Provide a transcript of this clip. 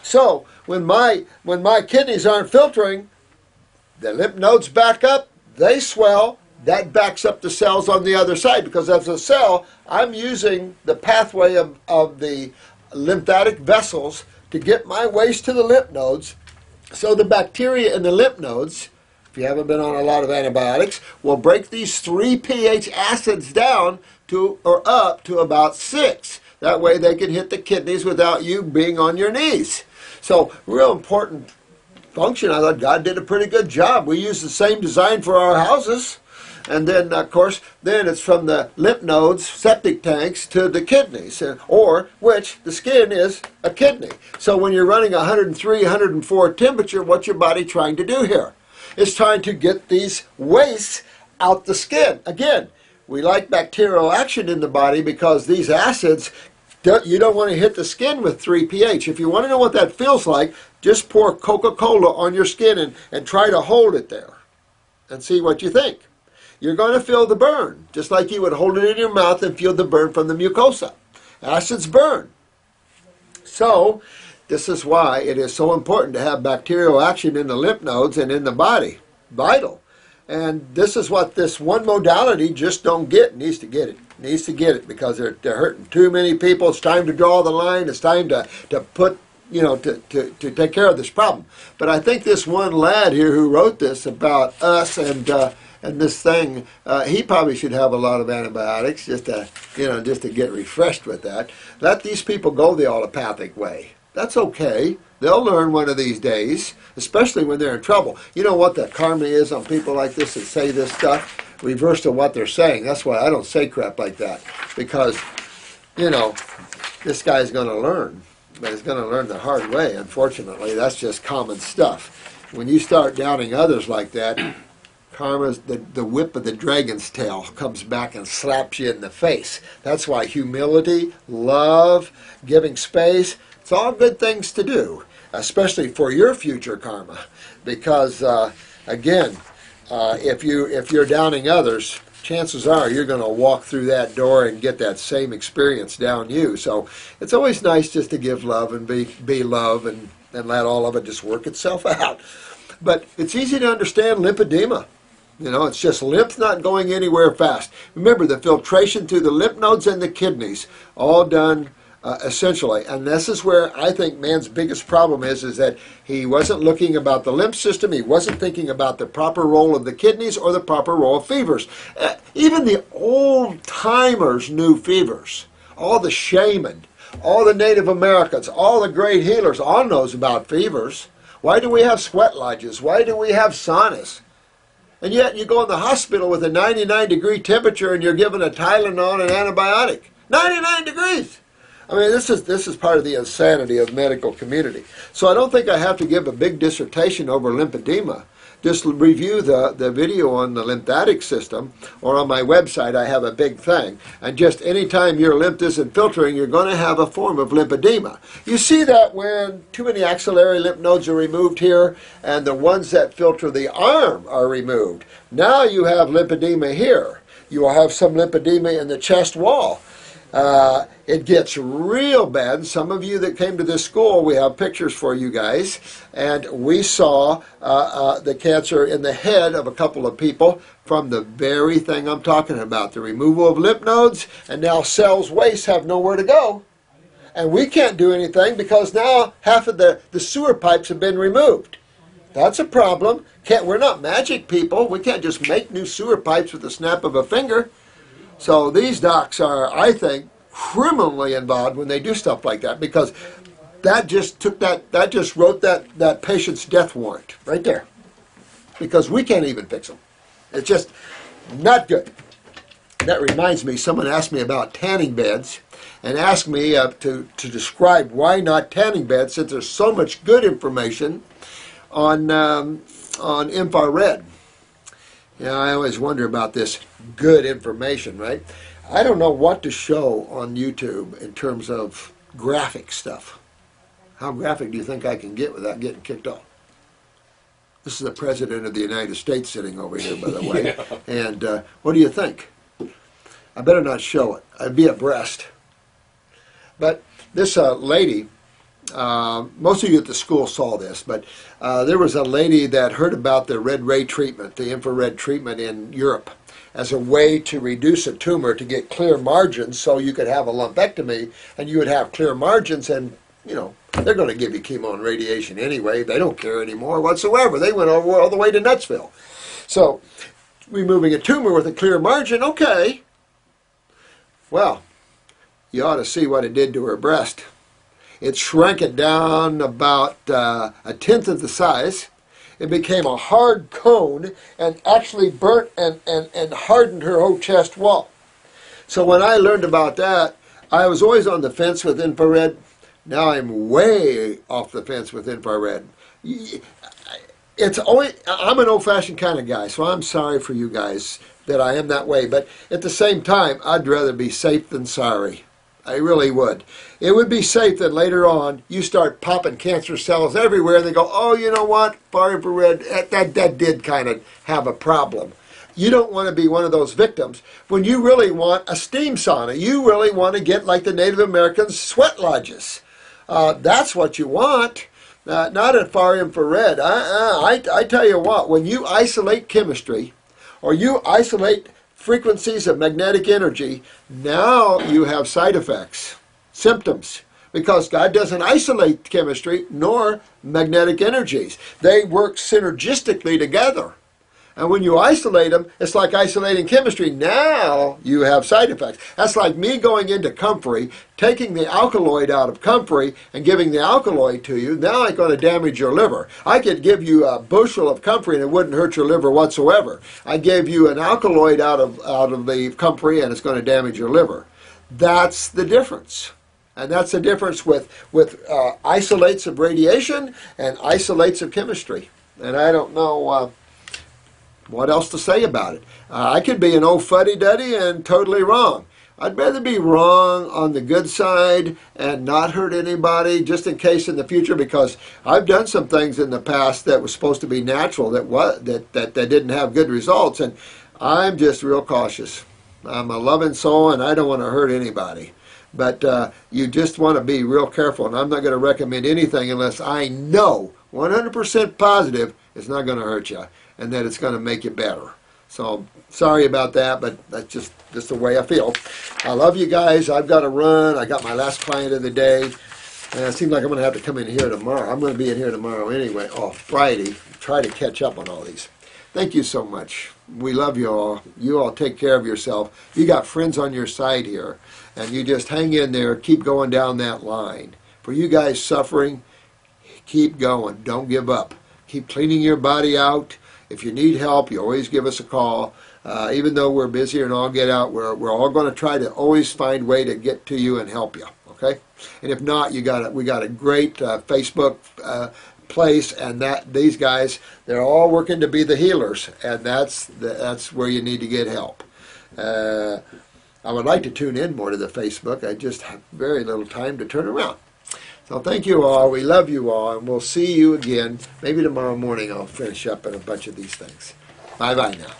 So when my kidneys aren't filtering, the lymph nodes back up, they swell, that backs up the cells on the other side, because as a cell, I'm using the pathway of the lymphatic vessels to get my waste to the lymph nodes. So the bacteria in the lymph nodes, if you haven't been on a lot of antibiotics, will break these 3 pH acids down to or up to about 6. That way they can hit the kidneys without you being on your knees. So real important function. I thought God did a pretty good job. We use the same design for our houses. And then, of course, then it's from the lymph nodes, septic tanks, to the kidneys, or which the skin is a kidney. So when you're running 103, 104 temperature, what's your body trying to do here? It's trying to get these wastes out the skin. Again, we like bacterial action in the body because these acids, you don't want to hit the skin with 3 pH. If you want to know what that feels like, just pour Coca-Cola on your skin and try to hold it there and see what you think. You're going to feel the burn, just like you would hold it in your mouth and feel the burn from the mucosa. Acids burn. So, this is why it is so important to have bacterial action in the lymph nodes and in the body. Vital. And this is what this one modality just don't get. Needs to get it. Needs to get it because they're hurting too many people. It's time to draw the line. It's time to put, to take care of this problem. But I think this one lad here who wrote this about us and this thing, he probably should have a lot of antibiotics just to get refreshed with that. Let these people go the allopathic way. That's okay. They'll learn one of these days, especially when they're in trouble. You know what the karma is on people like this that say this stuff? Reverse to what they're saying. That's why I don't say crap like that. Because, this guy's going to learn. But he's going to learn the hard way, unfortunately. That's just common stuff. When you start doubting others like that, karma's the whip of the dragon's tail comes back and slaps you in the face. That's why humility, love, giving space, it's all good things to do, especially for your future karma. Because again, if you're downing others, chances are you're going to walk through that door and get that same experience down you. So it's always nice just to give love and be love and let all of it just work itself out. But it's easy to understand lymphedema. It's just lymph not going anywhere fast. Remember, the filtration through the lymph nodes and the kidneys, all done essentially. And this is where I think man's biggest problem is that he wasn't looking about the lymph system. He wasn't thinking about the proper role of the kidneys or the proper role of fevers. Even the old-timers knew fevers. All the shaman, all the Native Americans, all the great healers, all knows about fevers. Why do we have sweat lodges? Why do we have saunas? And yet you go in the hospital with a 99-degree temperature and you're given a Tylenol and antibiotic. 99 degrees! I mean, this is part of the insanity of the medical community. So I don't think I have to give a big dissertation over lymphedema. Just review the video on the lymphatic system, or on my website I have a big thing. And just anytime your lymph isn't filtering, you're going to have a form of lymphedema. You see that when too many axillary lymph nodes are removed here, and the ones that filter the arm are removed. Now you have lymphedema here. You will have some lymphedema in the chest wall. It gets real bad. And some of you that came to this school, we have pictures for you guys, and we saw the cancer in the head of a couple of people from the very thing I'm talking about, the removal of lymph nodes, and now cells waste have nowhere to go. And we can't do anything because now half of the sewer pipes have been removed. That's a problem. We're not magic people. We can't just make new sewer pipes with the snap of a finger. So these docs are, I think, criminally involved when they do stuff like that, because that just wrote that patient's death warrant right there, because we can't even fix them. It's just not good. That reminds me, someone asked me about tanning beds and asked me to describe why not tanning beds, since there's so much good information on infrared. I always wonder about this good information, right? I don't know what to show on YouTube in terms of graphic stuff. How graphic do you think I can get without getting kicked off? This is the President of the United States sitting over here, by the way. Yeah. And what do you think? I better not show it. I'd be abreast. But this lady most of you at the school saw this, but there was a lady that heard about the red ray treatment, the infrared treatment in Europe, as a way to reduce a tumor to get clear margins so you could have a lumpectomy and you would have clear margins, and you know, they're going to give you chemo and radiation anyway. They don't care anymore whatsoever. They went over all the way to Nutsville. So removing a tumor with a clear margin, okay. Well, you ought to see what it did to her breast. It shrank it down about a tenth of the size. It became a hard cone and actually burnt and hardened her whole chest wall. So when I learned about that, I was always on the fence with infrared. Now I'm way off the fence with infrared. It's always, I'm an old-fashioned kind of guy, so I'm sorry for you guys that I am that way. But at the same time, I'd rather be safe than sorry. I really would. It would be safe that later on you start popping cancer cells everywhere. They go, oh, you know what, far infrared, that did kind of have a problem. You don't want to be one of those victims when you really want a steam sauna. You really want to get like the Native Americans' sweat lodges. That's what you want, not at far infrared. I tell you what, when you isolate chemistry or you isolate frequencies of magnetic energy, now you have side effects, symptoms, because God doesn't isolate chemistry nor magnetic energies. They work synergistically together. And when you isolate them, it's like isolating chemistry. Now you have side effects. That's like me going into comfrey, taking the alkaloid out of comfrey and giving the alkaloid to you. Now it's going to damage your liver. I could give you a bushel of comfrey and it wouldn't hurt your liver whatsoever. I gave you an alkaloid out of the comfrey and it's going to damage your liver. That's the difference. And that's the difference with isolates of radiation and isolates of chemistry. And I don't know what else to say about it. I could be an old fuddy-duddy and totally wrong. I'd rather be wrong on the good side and not hurt anybody just in case in the future, because I've done some things in the past that was supposed to be natural that didn't have good results, and I'm just real cautious. I'm a loving soul and I don't want to hurt anybody. But you just want to be real careful, and I'm not going to recommend anything unless I know 100% positive it's not going to hurt you and that it's going to make you better. So sorry about that, but that's just the way I feel. I love you guys. I've got to run. I got my last client of the day. And it seems like I'm going to have to come in here tomorrow. I'm going to be in here tomorrow anyway, Friday. Try to catch up on all these. Thank you so much. We love you all. You all take care of yourself. You got friends on your side here. And you just hang in there. Keep going down that line. For you guys suffering, keep going. Don't give up. Keep cleaning your body out. If you need help, you always give us a call. Even though we're busy and all get out, we're all going to try to always find a way to get to you and help you. Okay? And if not, we got a great Facebook place, and these guys, they're all working to be the healers, and that's where you need to get help. I would like to tune in more to the Facebook. I just have very little time to turn around. So thank you all. We love you all, and we'll see you again. Maybe tomorrow morning I'll finish up on a bunch of these things. Bye-bye now.